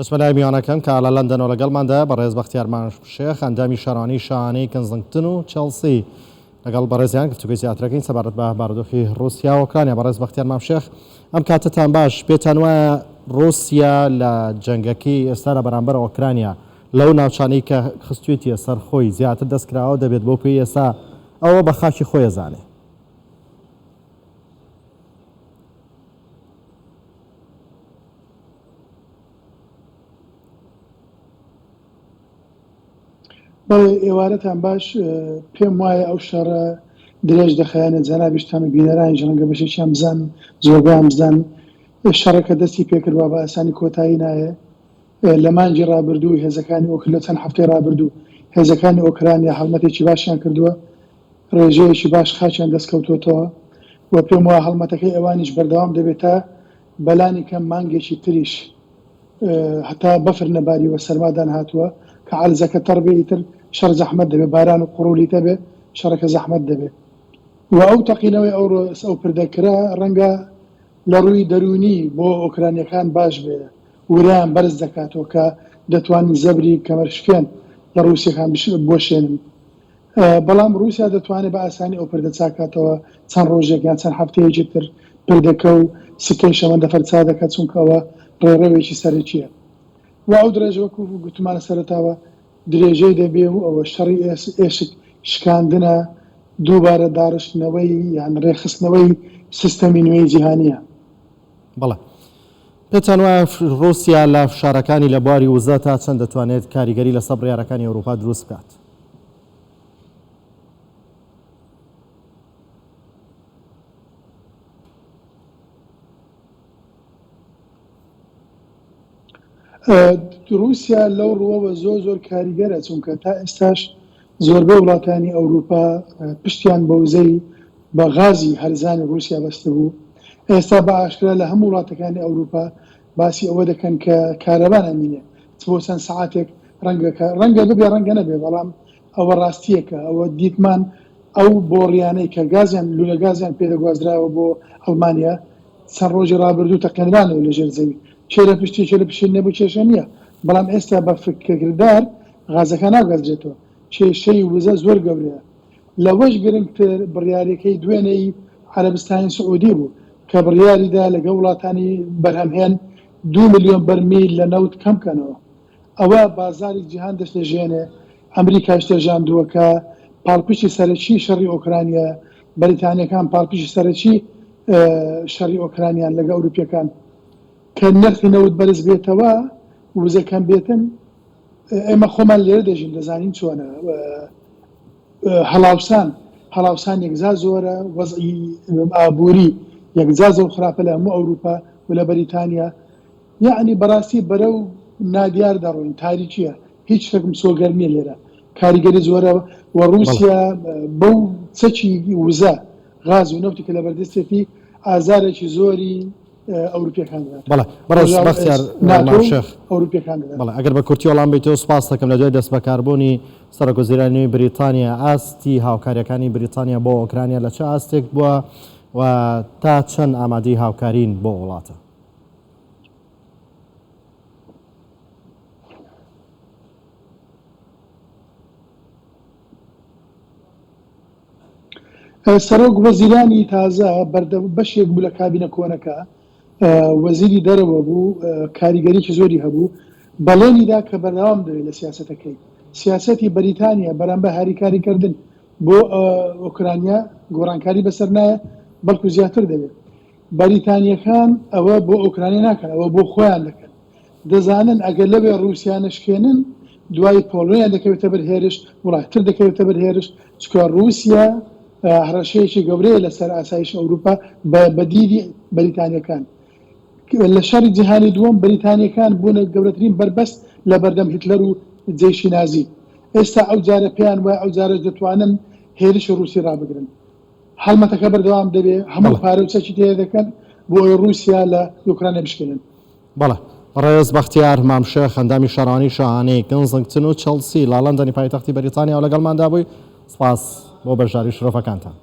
دەچمە لای میوانەکەم کە لە لەندەنەوە لەگەڵماندا بەڕێز بەختیار مامشێخ ئەندامی شارانی شانەی کنزنگتن و چەلسی لەگەڵ بەڕێزیان گفتوگوی زیاترەکەین سەبارەت بە بارودۆخی رووسیا و ئوکرانیا. بەڕێز بەختیار مامشێخ، ئەم کاتتان باش، پێتان وایە رووسیا لە جەنگەکەی ئێستا لە بەرامبەر ئۆکرانیا لەو ناوچانەی کە خستوێتیە سەرخۆی زیاتر دەستکراوە دەبێت بۆ پێی ئێستا ئەوە بە خاکی خۆی ئەزانێ؟ بەڵێ ئێوارەتان باش، پێم وایە ئەو شەڕە درێژ دەخایەنە جەنابیشتان و بینەرانی ژەنگە بەشێکیان بزان زۆربیان بزان شەڕەکە دەستی پێکردووە بە ئاسانی کۆتایی نایە. لە مانگی ڕابردوو هێزەکانی لە چەند هەفتەی ڕابردوو هێزەکانی ئۆکرانیا هەڵمەتێکی باشیان کردووە، ڕێژەیەکی باش خاچیان دەستکەوتوتەوە و پێم وایە هەڵمەتەکەی ئەوانیش بەردەوام دەبێتە بەلانی کەم مانگێکی تریش هەتا بەفر نەباریوە سەرمادان هاتووە کە عەرزەکە تەڕبێ تر شەڕ زەحمەت دەبێت، باران و قوڕولی دەبێت، شەڕەکە زەحمەت دەبێت و ئەو تەقینەوەی ئەو پردەکرا ڕەنگە لە ڕووی دەرونی بۆ ئۆکرانیەکان باش بێ، وریان بەرز دەکاتەوە کە دەتوانن زەبری کەمەرشکێن لە رووسیەکان بۆشێنن. بەڵام رووسیا دەتوانێت بە ئاسانی ئەو پردە چاکاتەوە چەند ڕۆژێک یان چەند هەفتەیەکی تر پردەکە و سکەی شەمەندە فەرچا دەکات چونکەوە ڕێڕەوێکی سەرەکیە و ئەو درێژەوەکو گوتمانە سەرەتاوە درێژەی دەبێ و ئەوە شەڕی ئێشک شکاندنە دووبارە داڕشتنەوەی یان ڕێخستنەوەی سیستەمی نوێی جیهانیە. بەڵێ، پێتان وایە رووسیا لە فشارەکانی لە بواری وزە تا چەند دەتوانێت کاریگەری لەسەر بڕیارەکانی ئەوروپا دروست بکات؟ رووسیا لەو ڕووەوە زۆر کاریگەرە، چونکە تا ئێستاش زۆربەی وڵاتانی ئەوروپا پشتیان بە وزەی بە غازی هەرزانی رووسیا بەستە بوو. ئێستا بە ئاشکرا لە هەموو وڵاتەکانی ئەوروپا باسی ئەوە دەکەن کە کارەبان ئەمینێ بۆ چەند سەعاتێک ڕەنگە ببێ ڕەنگە نەبێ، بەڵام ئەوە ڕاستیەکە. ئەوە دیتمان ئەو بۆڕیانەی کە گازیان لولە گازیان پێدەگوازراوە بۆ ئەڵمانیا چەند ڕۆژی ڕابردوو تەقێنرانەوە لەژێر زەوی، چێ لە پشتی چێ لە پشین نەبوو کێشە نییە، بەڵام ئێستا بە فکردار غازەکە ناگەزرێتەوە، کێشەی وزە زۆر گەورەیە. لەوەش گرنگتر بڕیارەکەی دوێنەی عەرەبستانی سعودی بوو کە بڕیاریدا لەگەڵ وڵاتانی بەرهەمهێن 2 ملیۆن بەرمیل لە نەوت کەم بکەنەوە. ئەوە بازاری جیهان دەستێژێنێ. ئەمریکاش تێژاندووە کە پاڵپشتی سەرەکی شەڕی ئۆکرانیا، بەریتانیەکان پاڵپشتی سەرەکی شەڕی ئۆکرانیان لەگە ئەوروپیەکان کە نرخی نەوت بەرز بێتەوە وزەکەم بێتن. ئێمە خۆمان لێرە دەژین دەزانین چۆنە هەڵاوسان یەکجا زۆرە، وەزعی ئابووری یەکجا زۆر خراپە لە هەموو ئەوروپا و لە بەریتانیا. یعنی بەڕاستی بەرەو نادیار دەڕۆین، تاریکیە، هیچ شتێکم سۆگەرمیە لێرە، کاریگەری زۆرە و رووسیا بەو چەکی وزە غاز و نەوتی کە لە بەردەستێتی ئازارێکی زۆری ئەوروپیەکان بەڵێ بەڕێز بەختیار مامشێخ ئەوروپیەکان بەڵێ ئەگەر بە کورتی وەڵام بیتەوە سپاس دەکەم لە دوای دەست بەکاربوونی سەرۆکوەزیرانی بریتانیا. ئاستی هاوکاریەکانی بریتانیا بۆ ئۆکرانیا لە چه ئاستێک بووە و تا چەند ئامادەی هاوکارین بۆ وڵاتە؟ سەرۆک وەزیرانی تازە بەشێک بوو لە کابینە کۆنەکە، وەزیری دەرەوە بوو، کاریگەریکی زۆری هەبوو، بەڵێنیدا کە بەردەوام دەوێت لە سیاسەتەکەی. سیاسەتی بەریتانیا بەرامبەر هاریکاریکردن بۆ ئۆکرانیا گۆڕانکاری بەسەر نایە، بەڵکو زیاتر دەبێت. بەریتانیەکان ئەوە بۆ ئۆکرانیا ناکەن، ئەوە بۆ خۆیان دەکەن. دەزانن ئەگەر لەوێ رووسیا نشکێنن دوای پۆڵۆنیان دەکەوێتە بەرهێرش، وڵاتتر دەکەوێتە بەرهێرش، چکە رووسیا هەڕەشەیەکی گەورەیە لەسەر ئاسایش ئەوروپا بە دیدی بەریتانیەکان. لە شەڕی جیهانی دووەم بەریتانیەکان بوونە گەورەترین بربەست لە بەردەم هیتلەر و جێیشی نازی. ئێستا ئەو جارە پێیان وایە ئەو جارە دەتوانن هێرشی رووسی ڕابگرن. هەڵمەتەکە بەردەوام دەبێت، هەموو پارە و چەکی تێ دەکەن بۆ رووسیا لە ئوکرانیا بشکێنن. بەڵێ، ڕێز بەختیار مامشێخ ئەندامی شارانی شانەی کنزنگتن و چەلسی لە لەندەنی پایتەختی بەریتانیا و لەگەڵماندا بووی. سپاس بۆ بەشداری شرۆفەکانتان.